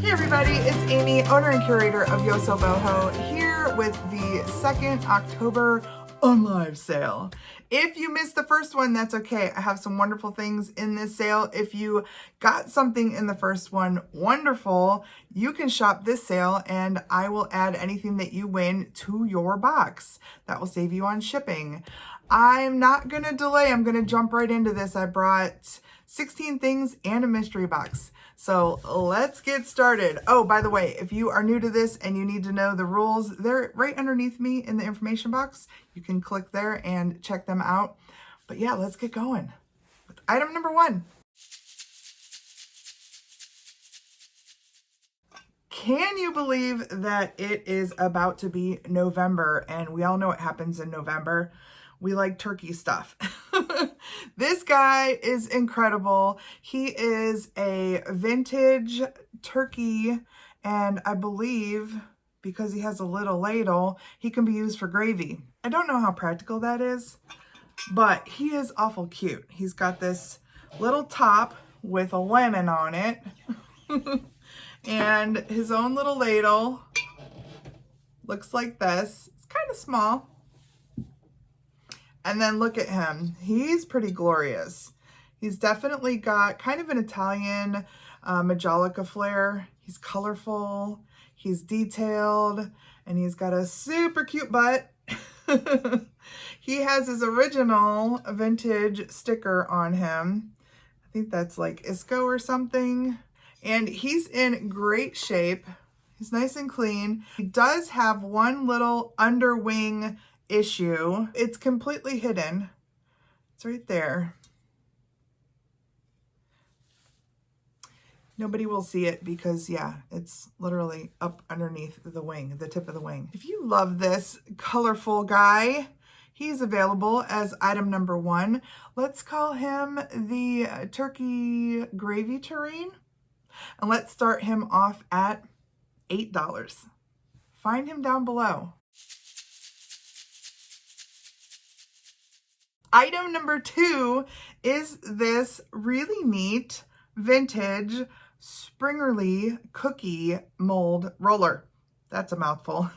Hey everybody, it's Amy, owner and curator of Yoso Boho, here with the 2nd October Unlive sale. If you missed the first one, that's okay. I have some wonderful things in this sale. If you got something in the first one, wonderful. You can shop this sale and I will add anything that you win to your box. That will save you on shipping. I'm not gonna delay, I'm gonna jump right into this. I brought 16 things and a mystery box. So let's get started. Oh, by the way, if you are new to this and you need to know the rules, they're right underneath me in the information box. You can click there and check them out. But yeah, let's get going with item number 1. Can you believe that it is about to be November? And we all know what happens in November. We like turkey stuff. This guy is incredible. He is a vintage turkey, and I believe because he has a little ladle, he can be used for gravy. I don't know how practical that is, but he is awful cute. He's got this little top with a lemon on it and his own little ladle. Looks like this. It's kind of small. And then look at him. He's pretty glorious. He's definitely got kind of an Italian Majolica flair. He's colorful, he's detailed, and he's got a super cute butt. He has his original vintage sticker on him. I think that's like Isco or something. And he's in great shape. He's nice and clean. He does have one little underwing issue. It's completely hidden. It's right there. Nobody will see it because, yeah, it's literally up underneath the wing, the tip of the wing. If you love this colorful guy, he's available as item number 1. Let's call him the turkey gravy terrine. And let's start him off at $8. Find him down below. Item number 2 is this really neat vintage Springerly cookie mold roller. That's a mouthful.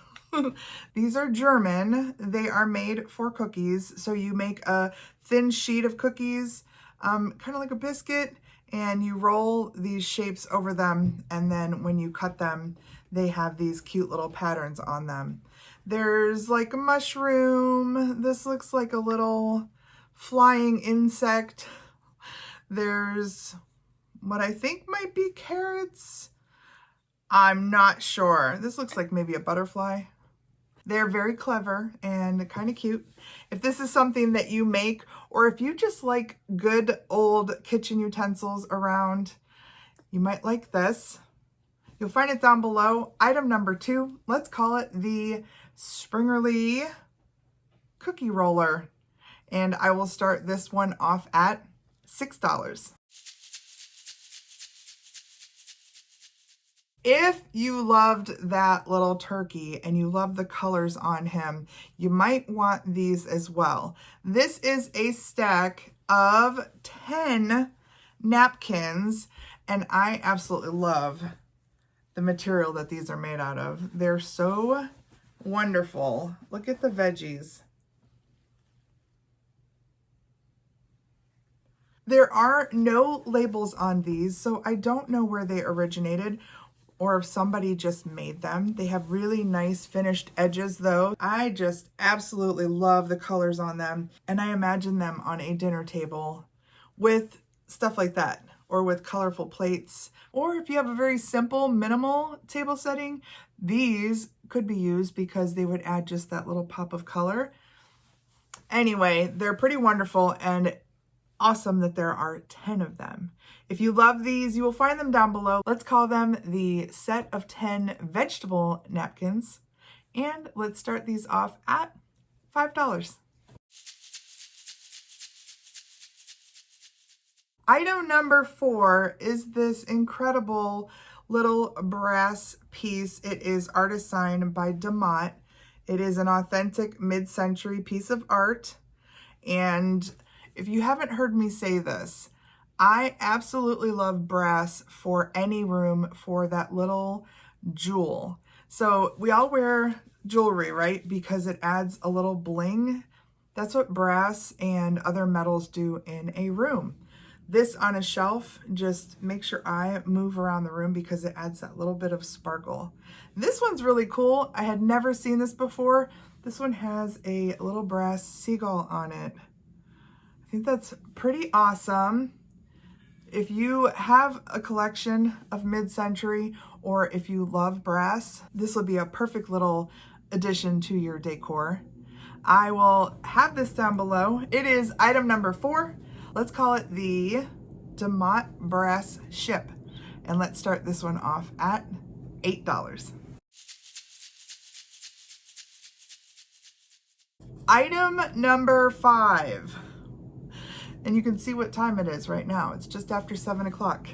These are German. They are made for cookies. So you make a thin sheet of cookies, kind of like a biscuit, and you roll these shapes over them. And then when you cut them, they have these cute little patterns on them. There's like a mushroom. This looks like a little flying insect. There's what I think might be carrots. I'm not sure. This looks like maybe a butterfly. They're very clever and kind of cute. If this is something that you make, or if you just like good old kitchen utensils around, you might like this. You'll find it down below. Item number 2, let's call it the Springerly cookie roller. And I will start this one off at $6. If you loved that little turkey and you love the colors on him, you might want these as well. This is a stack of 10 napkins, and I absolutely love the material that these are made out of. They're so wonderful. Look at the veggies. There are no labels on these, so I don't know where they originated or if somebody just made them. They have really nice finished edges though. I just absolutely love the colors on them, and I imagine them on a dinner table with stuff like that, or with colorful plates. Or if you have a very simple, minimal table setting, these could be used because they would add just that little pop of color. Anyway, they're pretty wonderful and awesome that there are 10 of them. If you love these, you will find them down below. Let's call them the set of 10 vegetable napkins. And let's start these off at $5. Item number 4 is this incredible little brass piece. It is artist signed by DeMott. It is an authentic mid-century piece of art. And if you haven't heard me say this, I absolutely love brass for any room for that little jewel. So we all wear jewelry, right? Because it adds a little bling. That's what brass and other metals do in a room. This on a shelf just makes your eye move around the room because it adds that little bit of sparkle. This one's really cool. I had never seen this before. This one has a little brass seagull on it. I think that's pretty awesome. If you have a collection of mid-century or if you love brass, this will be a perfect little addition to your decor. I will have this down below. It is item number 4. Let's call it the DeMott Brass Ship. And let's start this one off at $8. Item number 5. And you can see what time it is right now. It's just after 7 o'clock.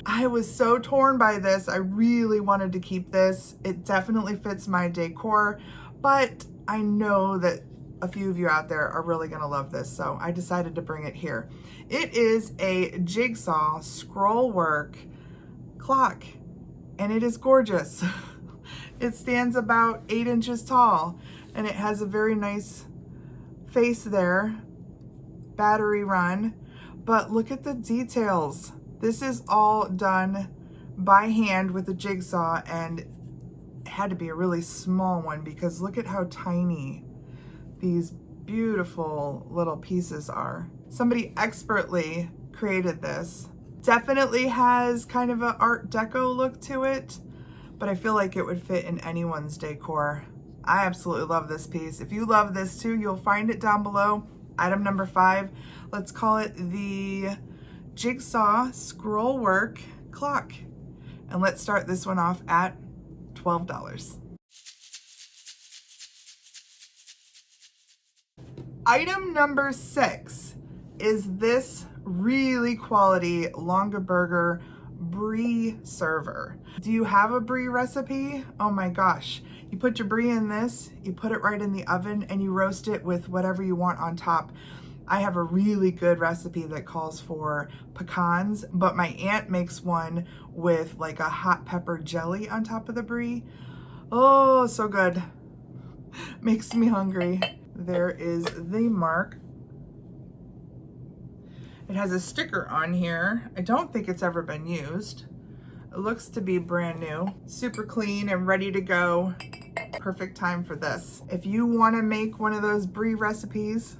I was so torn by this. I really wanted to keep this. It definitely fits my decor, but I know that a few of you out there are really gonna love this, so I decided to bring it here. It is a jigsaw scroll work clock, and it is gorgeous. It stands about 8 inches tall, and it has a very nice face there, battery run, but look at the details. This is all done by hand with a jigsaw, and it had to be a really small one because look at how tiny these beautiful little pieces are. Somebody expertly created this. Definitely has kind of an Art Deco look to it, but I feel like it would fit in anyone's decor. I absolutely love this piece. If you love this too, you'll find it down below. Item number 5, let's call it the Jigsaw Scroll Work Clock. And let's start this one off at $12. Item number 6 is this really quality Longaberger brie server. Do you have a brie recipe? Oh my gosh. You put your brie in this, you put it right in the oven, and you roast it with whatever you want on top. I have a really good recipe that calls for pecans, but my aunt makes one with like a hot pepper jelly on top of the brie. Oh, so good. Makes me hungry. There is the mark. It has a sticker on here. I don't think it's ever been used. It looks to be brand new, super clean and ready to go. Perfect time for this. If you want to make one of those brie recipes,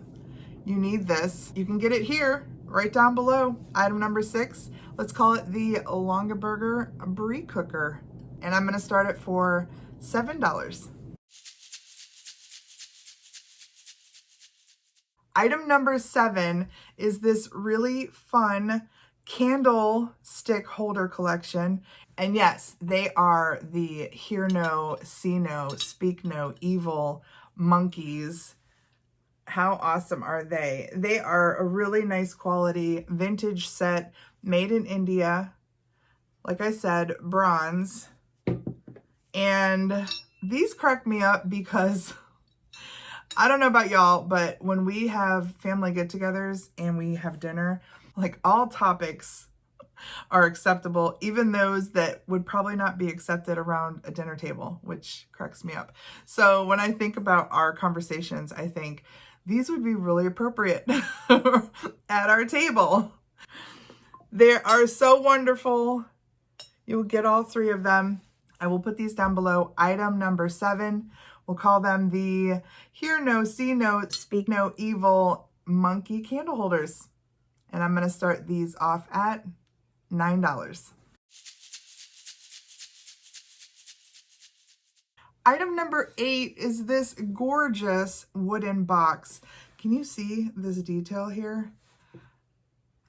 you need this. You can get it here, right down below. Item number 6, let's call it the Longaberger Brie Cooker. And I'm gonna start it for $7. Item number 7 is this really fun candle stick holder collection. And yes, they are the hear no, see no, speak no evil monkeys. How awesome are they? They are a really nice quality vintage set made in India. Like I said, bronze. And these crack me up because I don't know about y'all, but when we have family get-togethers and we have dinner, like all topics are acceptable, even those that would probably not be accepted around a dinner table, which cracks me up. So when I think about our conversations, I think these would be really appropriate at our table. They are so wonderful. You will get all 3 of them. I will put these down below. Item number 7, we'll call them the hear no, see no, speak no evil monkey candle holders. And I'm gonna start these off at $9. Item number 8 is this gorgeous wooden box. Can you see this detail here?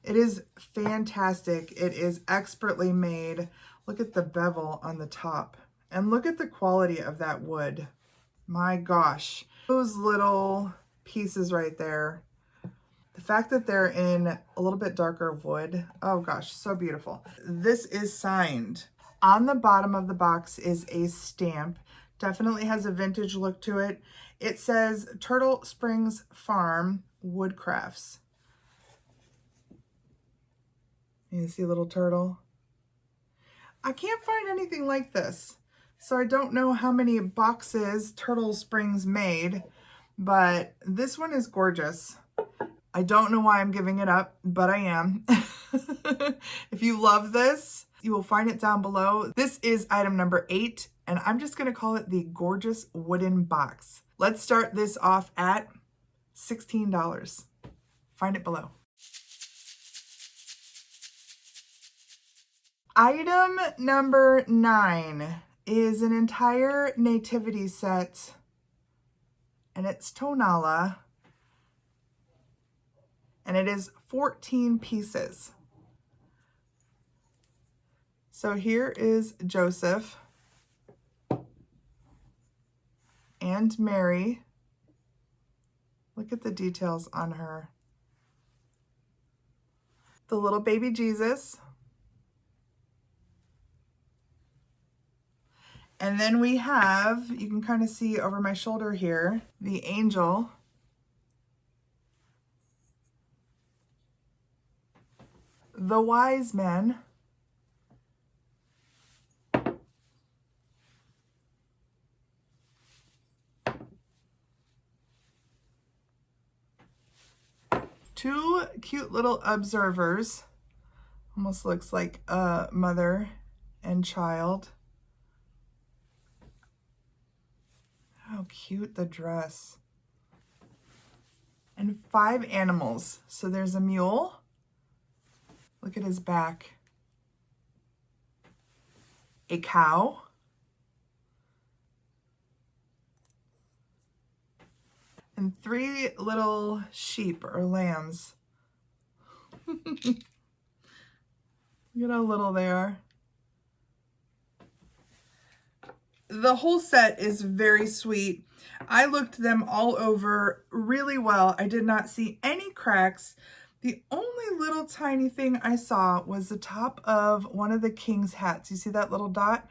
It is fantastic. It is expertly made. Look at the bevel on the top and look at the quality of that wood. My gosh, those little pieces right there. The fact that they're in a little bit darker wood, oh gosh, so beautiful. This is signed. On the bottom of the box is a stamp. Definitely has a vintage look to it. It says Turtle Springs Farm Woodcrafts. You see a little turtle? I can't find anything like this. So I don't know how many boxes Turtle Springs made, but this one is gorgeous. I don't know why I'm giving it up, but I am. If you love this, you will find it down below. This is item number 8, and I'm just gonna call it the Gorgeous Wooden Box. Let's start this off at $16. Find it below. Item number 9 is an entire nativity set, and it's Tonala, and it is 14 pieces. So here is Joseph and Mary. Look at the details on her. The little baby Jesus. And then we have, you can kind of see over my shoulder here, the angel. The wise men. Two cute little observers. Almost looks like a mother and child. How cute the dress. And 5 animals. So there's a mule. Look at his back. A cow. And 3 little sheep or lambs. Look at how little they are. The whole set is very sweet. I looked them all over really well. I did not see any cracks. The only little tiny thing I saw was the top of one of the king's hats. You see that little dot?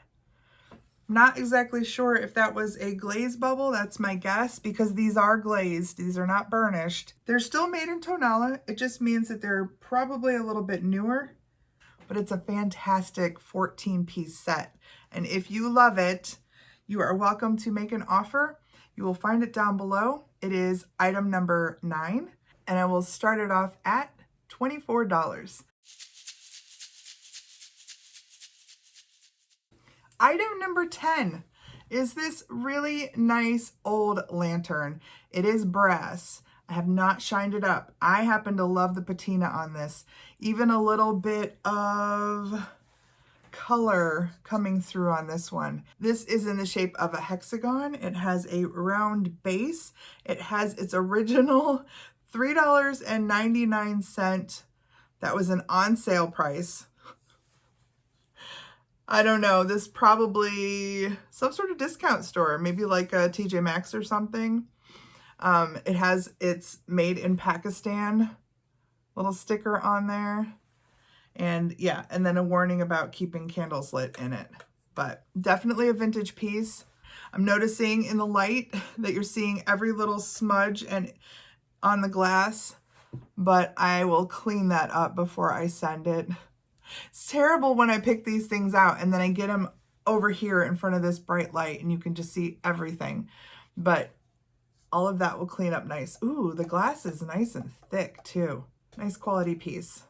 Not exactly sure if that was a glaze bubble. That's my guess, because these are glazed. These are not burnished. They're still made in Tonala. It just means that they're probably a little bit newer, but it's a fantastic 14-piece set. And if you love it, you are welcome to make an offer. You will find it down below. It is item number 9, and I will start it off at $24. Item number 10 is this really nice old lantern. It is brass. I have not shined it up. I happen to love the patina on this. Even a little bit of color coming through on this one. This is in the shape of a hexagon. It has a round base. It has its original $3.99. That was an on sale price. I don't know, this probably some sort of discount store, maybe like a TJ Maxx or something. It's made in Pakistan, little sticker on there. And yeah, and then a warning about keeping candles lit in it. But definitely a vintage piece. I'm noticing in the light that you're seeing every little smudge and on the glass, but I will clean that up before I send it. It's terrible when I pick these things out and then I get them over here in front of this bright light and you can just see everything. But all of that will clean up nice. Ooh, the glass is nice and thick too. Nice quality piece.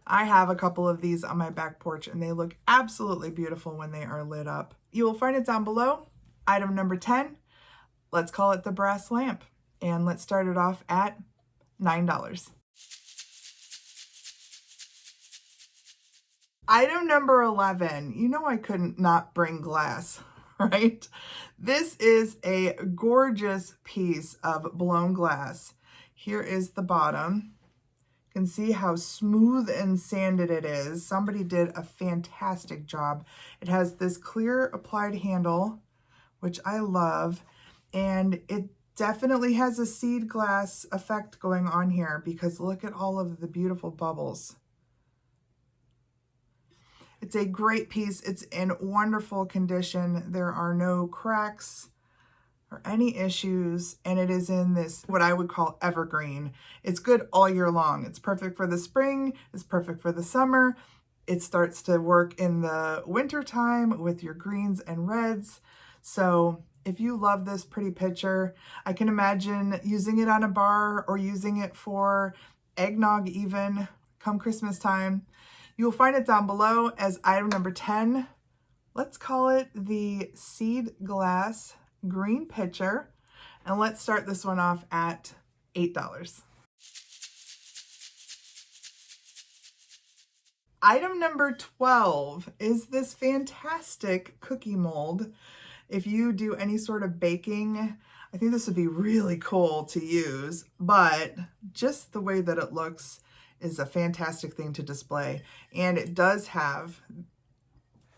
I have a couple of these on my back porch and they look absolutely beautiful when they are lit up. You will find it down below. Item number 10, let's call it the brass lamp. And let's start it off at $9. Item number 11, you know I couldn't not bring glass, right? This is a gorgeous piece of blown glass. Here is the bottom. You can see how smooth and sanded it is. Somebody did a fantastic job. It has this clear applied handle, which I love, and it definitely has a seed glass effect going on here because look at all of the beautiful bubbles. It's a great piece. It's in wonderful condition. There are no cracks. or any issues, and it is in this, what I would call evergreen. It's good all year long. It's perfect for the spring, it's perfect for the summer. It starts to work in the winter time with your greens and reds. So if you love this pretty picture, I can imagine using it on a bar or using it for eggnog even come Christmas time. You'll find it down below as item number 10. Let's call it the Seed Glass Green Pitcher. And let's start this one off at $8. Item number 12 is this fantastic cookie mold. If you do any sort of baking, I think this would be really cool to use, but just the way that it looks is a fantastic thing to display. And it does have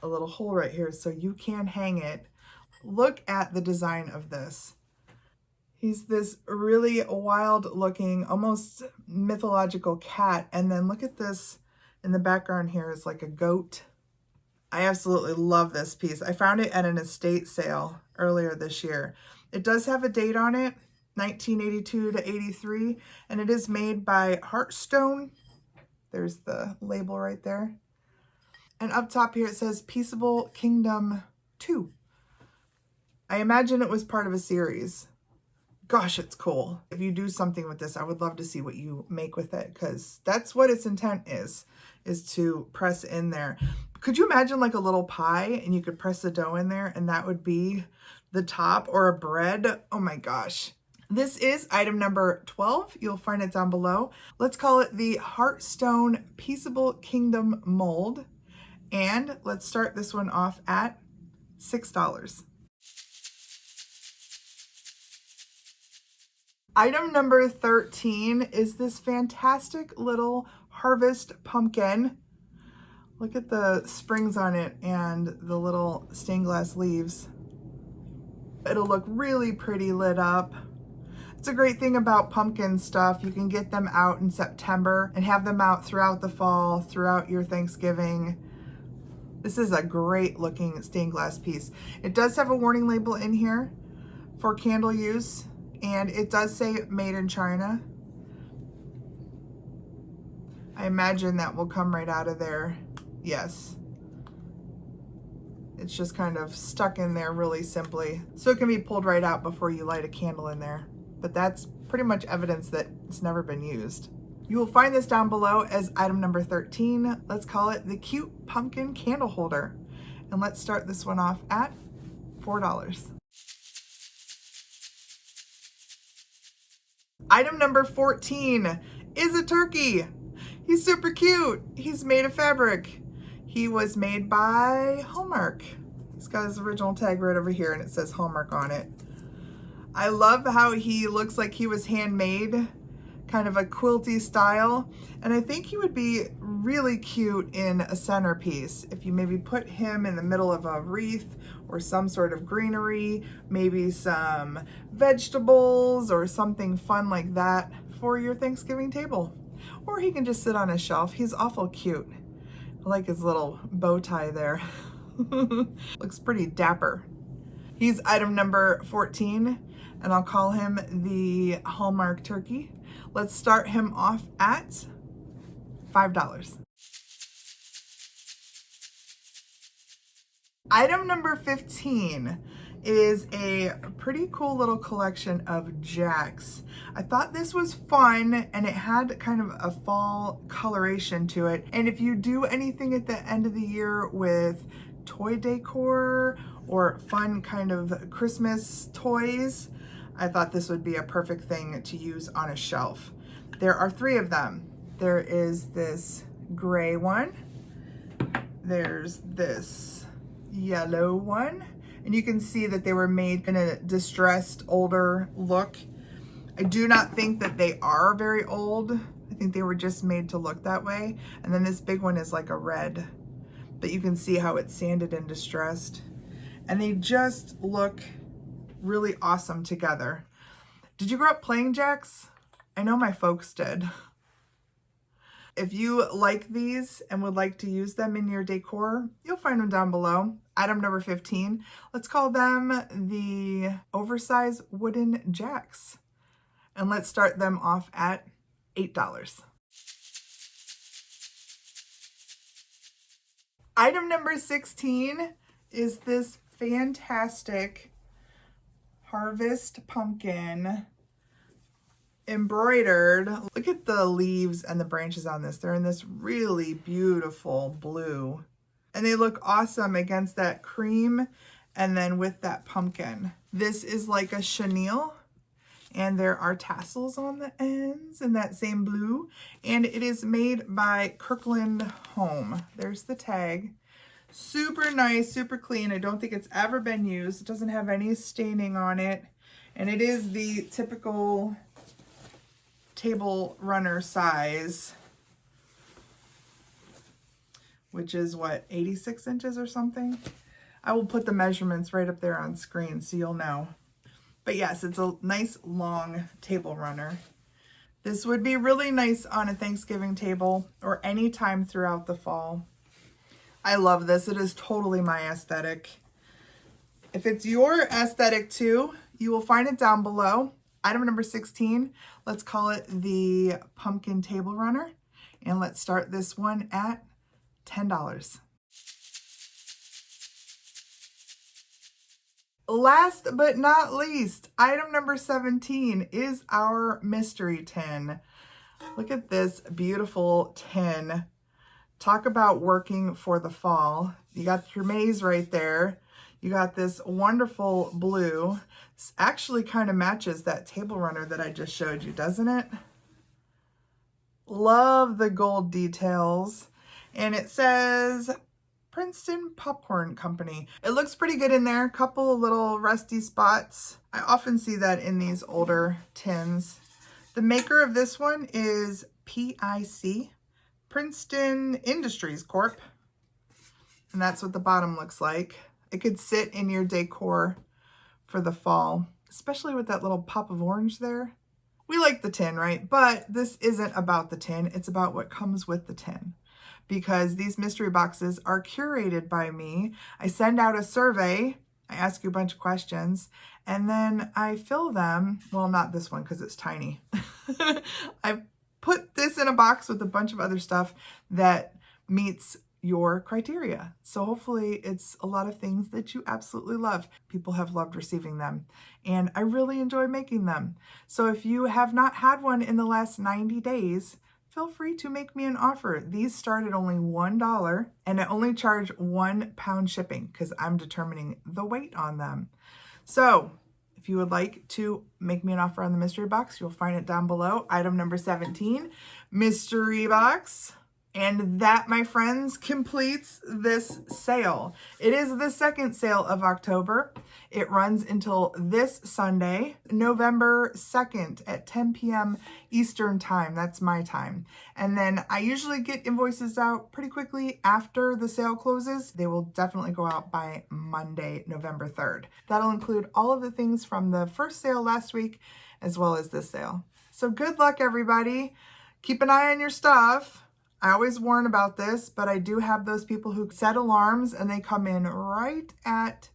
a little hole right here so you can hang it. Look at the design of this. He's this really wild looking, almost mythological cat. And then look at this in the background here is like a goat. I absolutely love this piece. I found it at an estate sale earlier this year. It does have a date on it, 1982 to 83, and it is made by Hearthstone. There's the label right there. And up top here it says Peaceable Kingdom 2. I imagine it was part of a series. Gosh, it's cool. If you do something with this, I would love to see what you make with it, because that's what its intent is to press in there. Could you imagine like a little pie and you could press the dough in there and that would be the top, or a bread? Oh my gosh. This is item number 12. You'll find it down below. Let's call it the Hearthstone Peaceable Kingdom Mold. And let's start this one off at $6. Item number 13 is this fantastic little harvest pumpkin. Look at the springs on it and the little stained glass leaves. It'll look really pretty lit up. It's a great thing about pumpkin stuff. You can get them out in September and have them out throughout the fall, throughout your Thanksgiving. This is a great looking stained glass piece. It does have a warning label in here for candle use, and it does say made in China. I imagine that will come right out of there. Yes. It's just kind of stuck in there really simply. So it can be pulled right out before you light a candle in there. But that's pretty much evidence that it's never been used. You will find this down below as item number 13. Let's call it the Cute Pumpkin Candle Holder. And let's start this one off at $4. Item number 14 is a turkey. He's super cute. He's made of fabric. He was made by Hallmark. He's got his original tag right over here and it says Hallmark on it. I love how he looks like he was handmade, kind of a quilty style. And I think he would be really cute in a centerpiece. If you maybe put him in the middle of a wreath or some sort of greenery, maybe some vegetables or something fun like that for your Thanksgiving table. Or he can just sit on a shelf. He's awful cute. I like his little bow tie there. Looks pretty dapper. He's item number 14, and I'll call him the Hallmark turkey. Let's start him off at $5. Item number 15 is a pretty cool little collection of jacks. I thought this was fun and it had kind of a fall coloration to it. And if you do anything at the end of the year with toy decor or fun kind of Christmas toys, I thought this would be a perfect thing to use on a shelf. There are 3 of them. There is this gray one. There's this yellow one. And you can see that they were made in a distressed, older look. I do not think that they are very old. I think they were just made to look that way. And then this big one is like a red, but you can see how it's sanded and distressed. And they just look really awesome together. Did you grow up playing jacks? I know my folks did. If you like these and would like to use them in your decor, you'll find them down below. Item number 15, let's call them the oversized wooden jacks. And let's start them off at $8. Item number 16 is this fantastic harvest pumpkin embroidered. Look at the leaves and the branches on this. They're in this really beautiful blue. And they look awesome against that cream and then with that pumpkin. This is like a chenille. And there are tassels on the ends in that same blue. And it is made by Kirkland Home. There's the tag. Super nice, super clean. I don't think it's ever been used. It doesn't have any staining on it. And it is the typical table runner size, which is what, 86 inches or something? I will put the measurements right up there on screen so you'll know. But yes, it's a nice long table runner. This would be really nice on a Thanksgiving table or any time throughout the fall. I love this. It is totally my aesthetic. If it's your aesthetic too, you will find it down below. Item number 16, let's call it the pumpkin table runner. And let's start this one at $10. Last but not least, item number 17 is our mystery tin. Look at this beautiful tin. Talk about working for the fall. You got your maize right there. You got this wonderful blue. This actually kind of matches that table runner that I just showed you, doesn't it? Love the gold details. And it says Princeton Popcorn Company. It looks pretty good in there. A couple of little rusty spots. I often see that in these older tins. The maker of this one is PIC, Princeton Industries Corp. And that's what the bottom looks like. It could sit in your decor for the fall, especially with that little pop of orange there. We like the tin, right? But this isn't about the tin. It's about what comes with the tin. Because these mystery boxes are curated by me. I send out a survey, I ask you a bunch of questions, and then I fill them. Well, not this one because it's tiny. I put this in a box with a bunch of other stuff that meets your criteria. So hopefully it's a lot of things that you absolutely love. People have loved receiving them, and I really enjoy making them. So if you have not had one in the last 90 days, feel free to make me an offer. These start at only $1, and I only charge £1 shipping because I'm determining the weight on them. So if you would like to make me an offer on the mystery box, you'll find it down below. Item number 17, mystery box. And that, my friends, completes this sale. It is the second sale of October. It runs until this Sunday, November 2nd at 10 p.m. Eastern time. That's my time. And then I usually get invoices out pretty quickly after the sale closes. They will definitely go out by Monday, November 3rd. That'll include all of the things from the first sale last week as well as this sale. So good luck, everybody. Keep an eye on your stuff. I always warn about this, but I do have those people who set alarms and they come in right at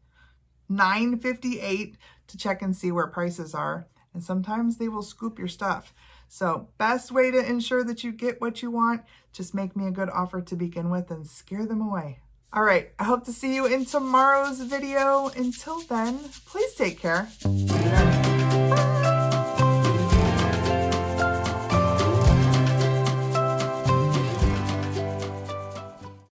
9:58 to check and see where prices are. And sometimes they will scoop your stuff. So best way to ensure that you get what you want, just make me a good offer to begin with and scare them away. All right, I hope to see you in tomorrow's video. Until then, please take care.